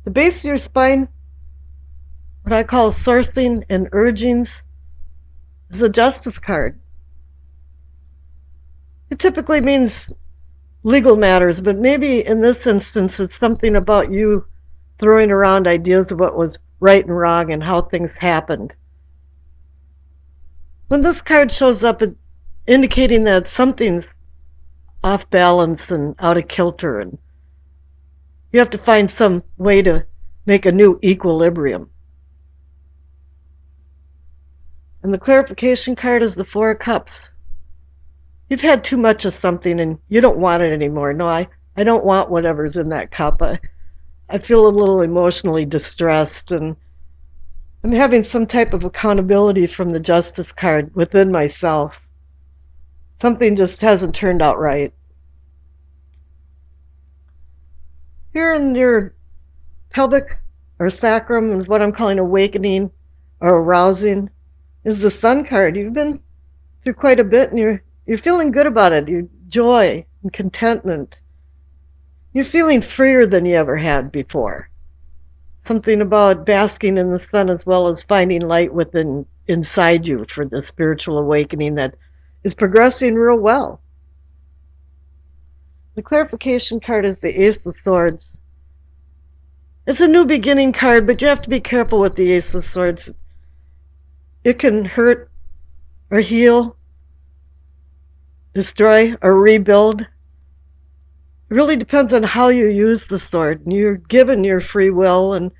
The base of your spine, what I call sourcing and urgings, is the justice card. It typically means legal matters, but maybe in this instance it's something about you throwing around ideas of what was right and wrong and how things happened. When this card shows up, it indicating that something's off balance and out of kilter, and you have to find some way to make a new equilibrium. And the clarification card is the Four of Cups. You've had too much of something and you don't want it anymore. No, I don't want whatever's in that cup. I feel a little emotionally distressed, and I'm having some type of accountability from the Justice card within myself. Something just hasn't turned out right. Here in your pelvic or sacrum is what I'm calling awakening or arousing, is the Sun card. You've been through quite a bit and you're feeling good about it. Your joy and contentment. You're feeling freer than you ever had before. Something about basking in the sun as well as finding light within inside you for the spiritual awakening that is progressing real well. The clarification card is the Ace of Swords. It's a new beginning card, but you have to be careful with the Ace of Swords. It can hurt or heal, destroy or rebuild. It really depends on how you use the sword. You're given your free will, and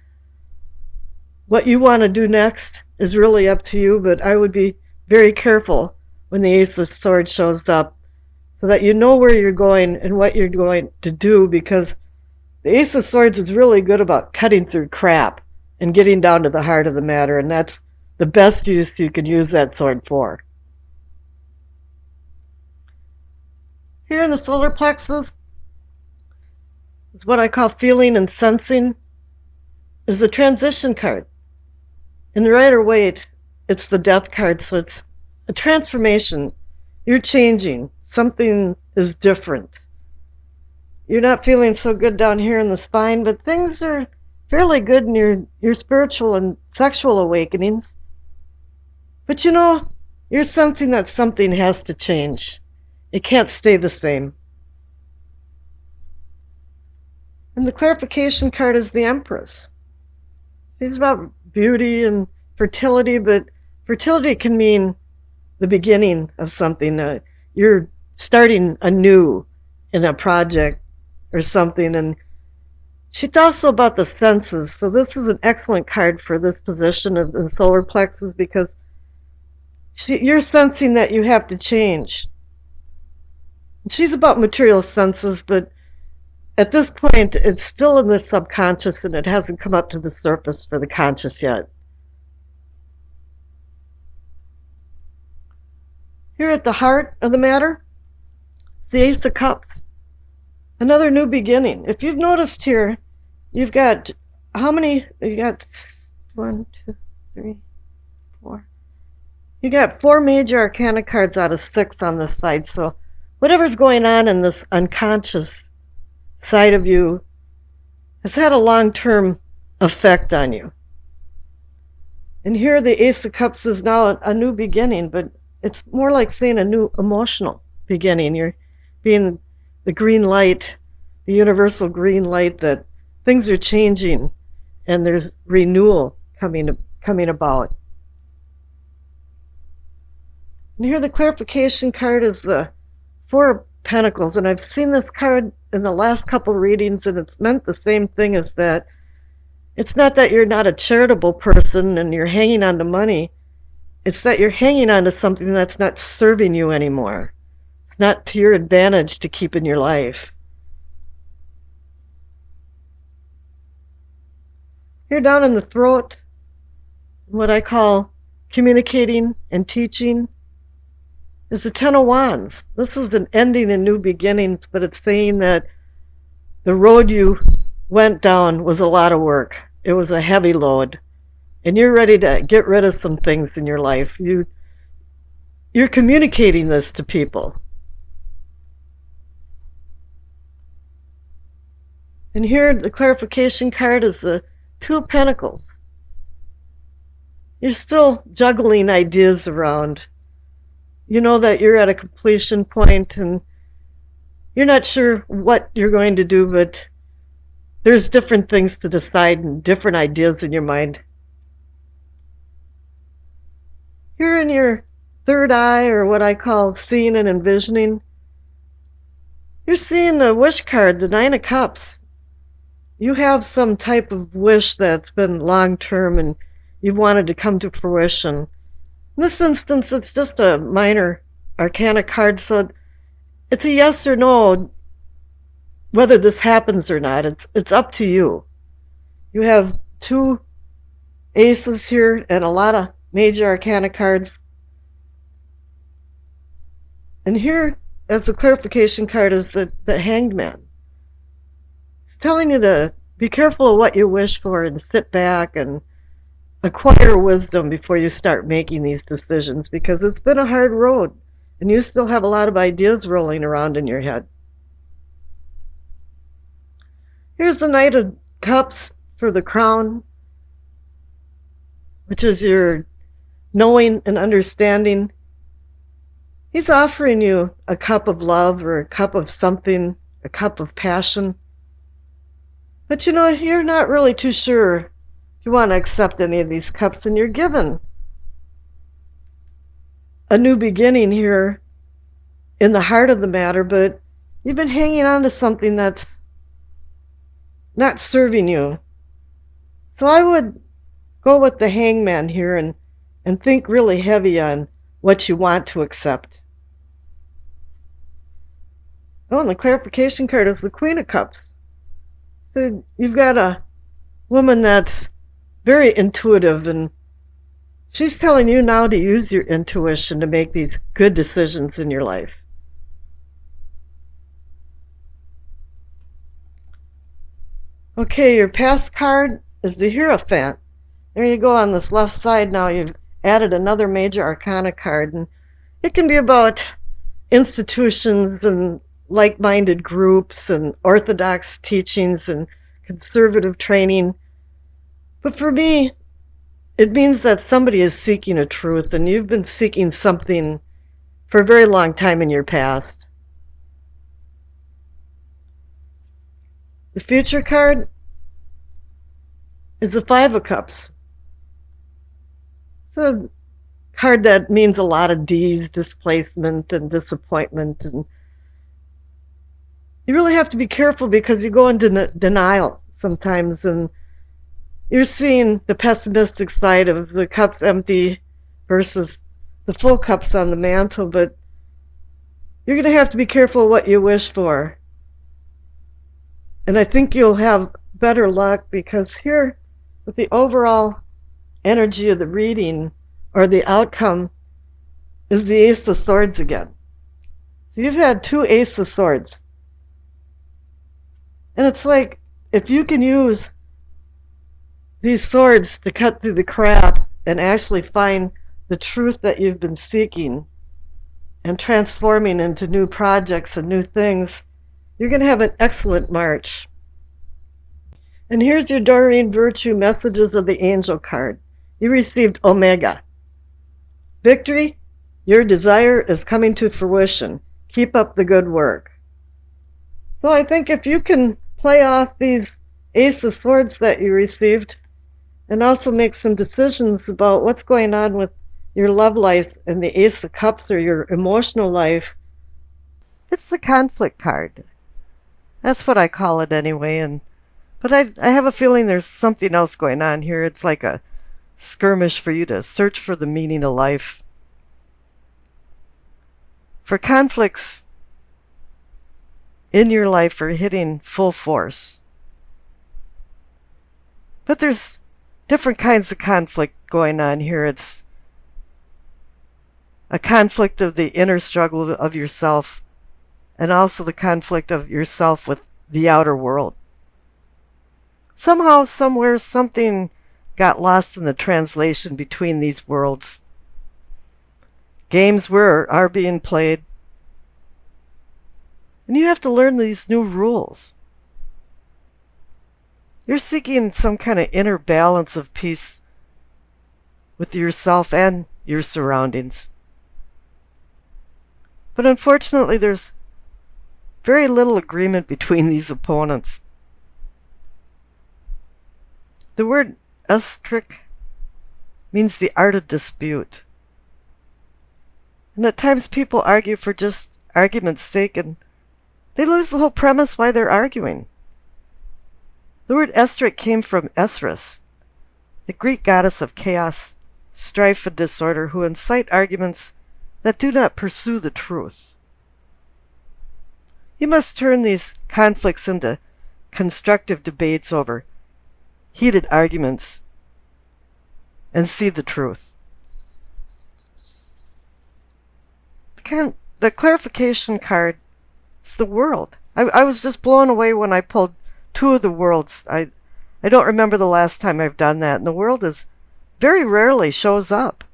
what you want to do next is really up to you, but I would be very careful when the Ace of Swords shows up so that you know where you're going and what you're going to do, because the Ace of Swords is really good about cutting through crap and getting down to the heart of the matter, and that's the best use you can use that sword for. Here in the solar plexus is what I call feeling and sensing, is the transition card. In the Rider-Waite, it's the Death card, so it's a transformation. You're changing. Something is different. You're not feeling so good down here in the spine, but things are fairly good in your spiritual and sexual awakenings. But you're sensing that something has to change. It can't stay the same. And the clarification card is the Empress. It's about beauty and fertility, but fertility can mean the beginning of something. You're starting anew in a project or something, and she's also about the senses. So this is an excellent card for this position of the solar plexus, because you're sensing that you have to change. She's about material senses, but at this point, it's still in the subconscious and it hasn't come up to the surface for the conscious yet. Here at the heart of the matter, the Ace of Cups. Another new beginning. If you've noticed here, you've got how many? You got 1, 2, 3, 4. You got 4 major arcana cards out of 6 on this side. So whatever's going on in this unconscious side of you has had a long-term effect on you. And here the Ace of Cups is now a new beginning, but it's more like saying a new emotional beginning. You're being the green light, the universal green light that things are changing and there's renewal coming about. And here the clarification card is the Four of Pentacles, and I've seen this card in the last couple readings, and it's meant the same thing as that. It's not that you're not a charitable person and you're hanging on to money. It's that you're hanging on to something that's not serving you anymore. It's not to your advantage to keep in your life. Here down in the throat, what I call communicating and teaching, is the Ten of Wands. This is an ending and new beginnings, but it's saying that the road you went down was a lot of work. It was a heavy load. And you're ready to get rid of some things in your life. You're communicating this to people. And here the clarification card is the Two of Pentacles. You're still juggling ideas around. You know that you're at a completion point and you're not sure what you're going to do, but there's different things to decide and different ideas in your mind. You're in your third eye, or what I call seeing and envisioning. You're seeing the wish card, the Nine of Cups. You have some type of wish that's been long term and you've wanted to come to fruition. In this instance, it's just a minor arcana card, so it's a yes or no whether this happens or not. It's up to you. You have two aces here and a lot of major arcana cards. And here, as the clarification card, is the Hanged Man. It's telling you to be careful of what you wish for and sit back and acquire wisdom before you start making these decisions, because it's been a hard road and you still have a lot of ideas rolling around in your head. Here's the Knight of Cups for the Crown, which is your knowing and understanding. He's offering you a cup of love or a cup of something, a cup of passion. But you're not really too sure if you want to accept any of these cups, and you're given a new beginning here in the heart of the matter, but you've been hanging on to something that's not serving you. So I would go with the Hangman here and think really heavy on what you want to accept. Oh, and the clarification card is the Queen of Cups. So you've got a woman that's very intuitive, and she's telling you now to use your intuition to make these good decisions in your life. Okay, your past card is the Hierophant. There you go on this left side now. You've added another major arcana card, and it can be about institutions and like-minded groups and orthodox teachings and conservative training. But for me, it means that somebody is seeking a truth, and you've been seeking something for a very long time in your past. The future card is the Five of Cups. It's a card that means a lot of D's, displacement and disappointment, and you really have to be careful because you go into denial sometimes, and you're seeing the pessimistic side of the cups empty versus the full cups on the mantle, but you're going to have to be careful what you wish for. And I think you'll have better luck, because here, with the overall energy of the reading or the outcome, is the Ace of Swords again. So you've had two Ace of Swords. And it's like, if you can use these swords to cut through the crap and actually find the truth that you've been seeking and transforming into new projects and new things, you're going to have an excellent March. And here's your Doreen Virtue Messages of the Angel card. You received Omega. Victory, your desire is coming to fruition. Keep up the good work. So I think if you can play off these Ace of Swords that you received and also make some decisions about what's going on with your love life and the Ace of Cups, or your emotional life, it's the Conflict card. That's what I call it anyway. But I have a feeling there's something else going on here. It's like a skirmish for you to search for the meaning of life. For conflicts in your life are hitting full force. But there's different kinds of conflict going on here. It's a conflict of the inner struggle of yourself, and also the conflict of yourself with the outer world. Somehow, somewhere, something got lost in the translation between these worlds. Games are being played, and you have to learn these new rules. You're seeking some kind of inner balance of peace with yourself and your surroundings. But unfortunately, there's very little agreement between these opponents. The word estric means the art of dispute. And at times people argue for just argument's sake, and they lose the whole premise why they're arguing. The word estric came from Esris, the Greek goddess of chaos, strife, and disorder, who incite arguments that do not pursue the truth. You must turn these conflicts into constructive debates over heated arguments and see the truth. The clarification card is the world. I was just blown away when I pulled two of the worlds. I don't remember the last time I've done that, and the world is very rarely shows up.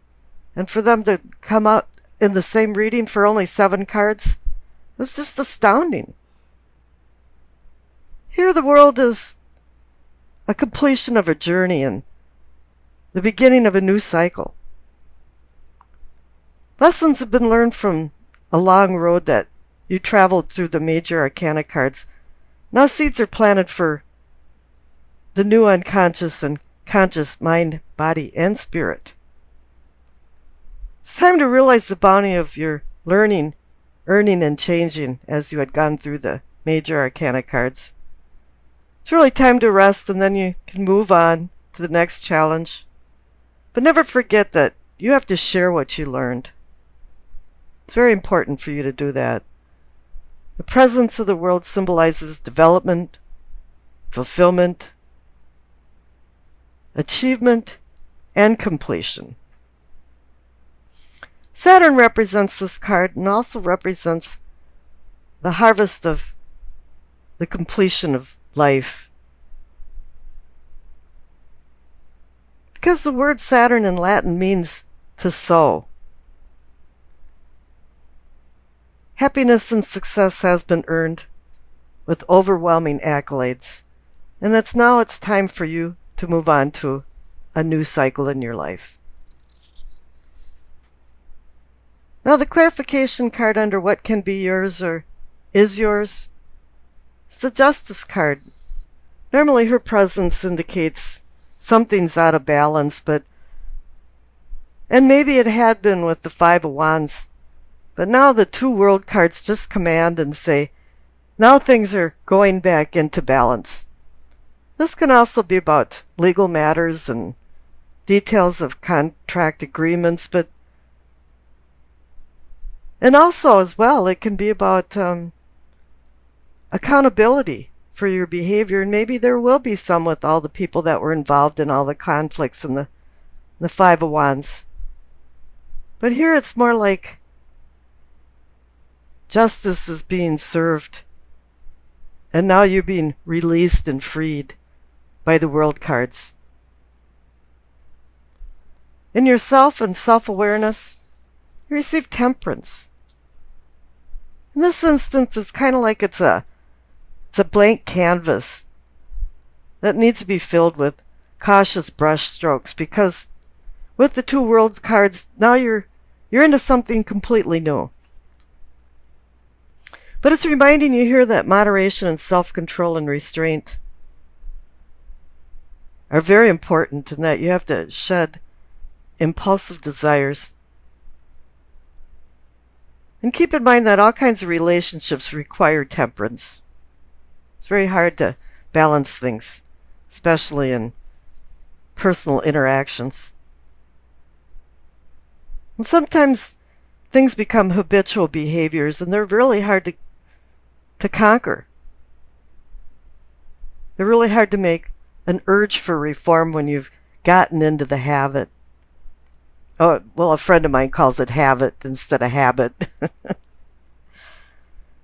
And for them to come out in the same reading for only 7 cards, it's just astounding. Here the world is a completion of a journey and the beginning of a new cycle. Lessons have been learned from a long road that you traveled through the major arcana cards. Now seeds are planted for the new unconscious and conscious mind, body, and spirit. It's time to realize the bounty of your learning, earning, and changing as you had gone through the major arcana cards. It's really time to rest, and then you can move on to the next challenge. But never forget that you have to share what you learned. It's very important for you to do that. The presence of the world symbolizes development, fulfillment, achievement, and completion. Saturn represents this card and also represents the harvest of the completion of life. Because the word Saturn in Latin means to sow. Happiness and success has been earned with overwhelming accolades, and it's time for you to move on to a new cycle in your life. Now the clarification card under what can be yours or is yours is the Justice card. Normally her presence indicates something's out of balance, and maybe it had been with the 5 of Wands. But now the 2 World cards just command and say, now things are going back into balance. This can also be about legal matters and details of contract agreements, and also as well, it can be about accountability for your behavior, and maybe there will be some with all the people that were involved in all the conflicts in the 5 of Wands. But here it's more like justice is being served, and now you're being released and freed by the World cards. In yourself and self-awareness, you receive temperance. In this instance, it's kind of like it's a blank canvas that needs to be filled with cautious brush strokes, because with the 2 World cards, now you're into something completely new. But it's reminding you here that moderation and self-control and restraint are very important, and that you have to shed impulsive desires. And keep in mind that all kinds of relationships require temperance. It's very hard to balance things, especially in personal interactions. And sometimes things become habitual behaviors, and they're really hard to conquer. They're really hard to make an urge for reform when you've gotten into the habit. Oh, well, a friend of mine calls it habit instead of habit.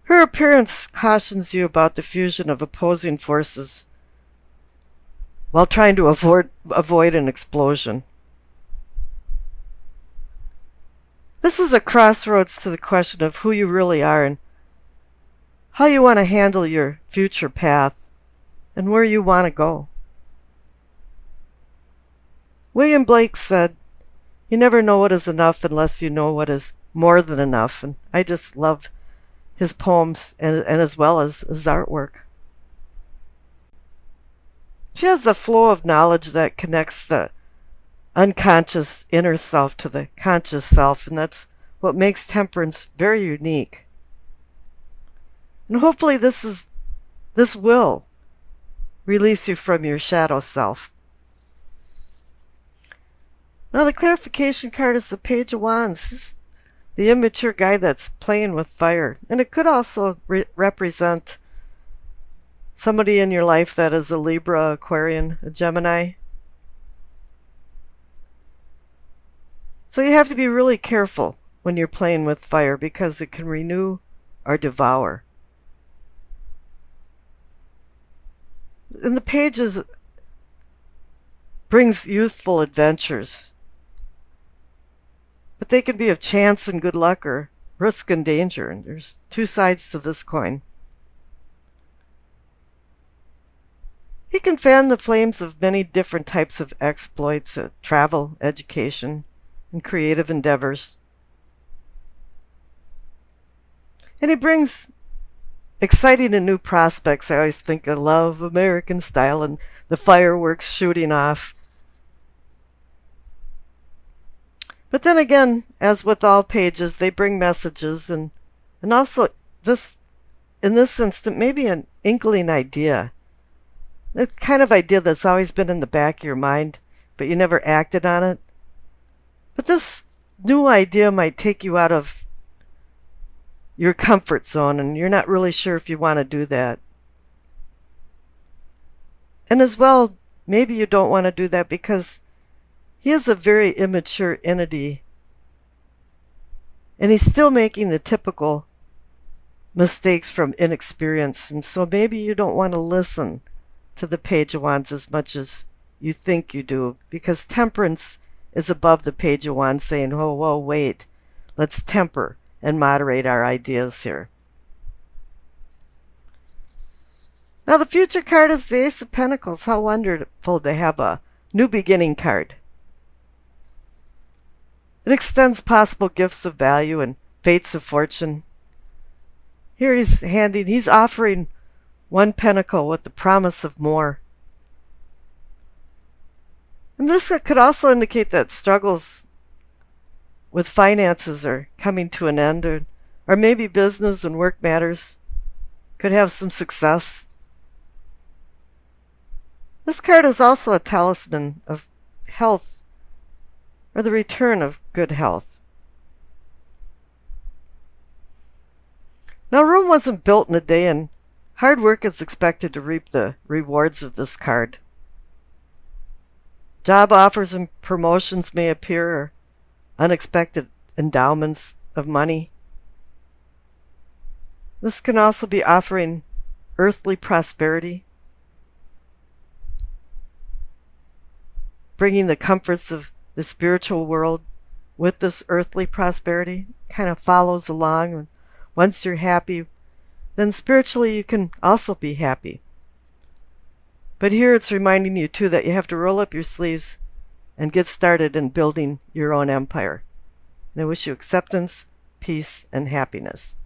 Her appearance cautions you about the fusion of opposing forces while trying to avoid an explosion. This is a crossroads to the question of who you really are and how you want to handle your future path and where you want to go. William Blake said, "You never know what is enough unless you know what is more than enough." And I just love his poems and as well as his artwork. She has the flow of knowledge that connects the unconscious inner self to the conscious self, and that's what makes temperance very unique. And hopefully this will release you from your shadow self. Now the clarification card is the Page of Wands, the immature guy that's playing with fire. And it could also represent somebody in your life that is a Libra, Aquarian, a Gemini. So you have to be really careful when you're playing with fire because it can renew or devour. And the Pages brings youthful adventures. But they can be of chance and good luck or risk and danger. And there's two sides to this coin. He can fan the flames of many different types of exploits, travel, education, and creative endeavors. And he brings exciting and new prospects. I always think I love American style and the fireworks shooting off. But then again, as with all pages, they bring messages and also this, in this instant, maybe an inkling idea. The kind of idea that's always been in the back of your mind, but you never acted on it. But this new idea might take you out of your comfort zone, and you're not really sure if you want to do that. And as well, maybe you don't want to do that because he is a very immature entity, and he's still making the typical mistakes from inexperience. And so maybe you don't want to listen to the Page of Wands as much as you think you do, because temperance is above the Page of Wands saying, "Oh, whoa, wait, let's temper and moderate our ideas here." Now the future card is the Ace of Pentacles. How wonderful to have a new beginning card. It extends possible gifts of value and fates of fortune. Here he's offering one pentacle with the promise of more. And this could also indicate that struggles with finances are coming to an end, or maybe business and work matters could have some success. This card is also a talisman of health, or the return of good health. Now, Rome wasn't built in a day, and hard work is expected to reap the rewards of this card. Job offers and promotions may appear, or unexpected endowments of money. This can also be offering earthly prosperity, bringing the comforts of the spiritual world with this earthly prosperity. Kind of follows along. And once you're happy, then spiritually you can also be happy. But here it's reminding you too that you have to roll up your sleeves and get started in building your own empire. And I wish you acceptance, peace, and happiness.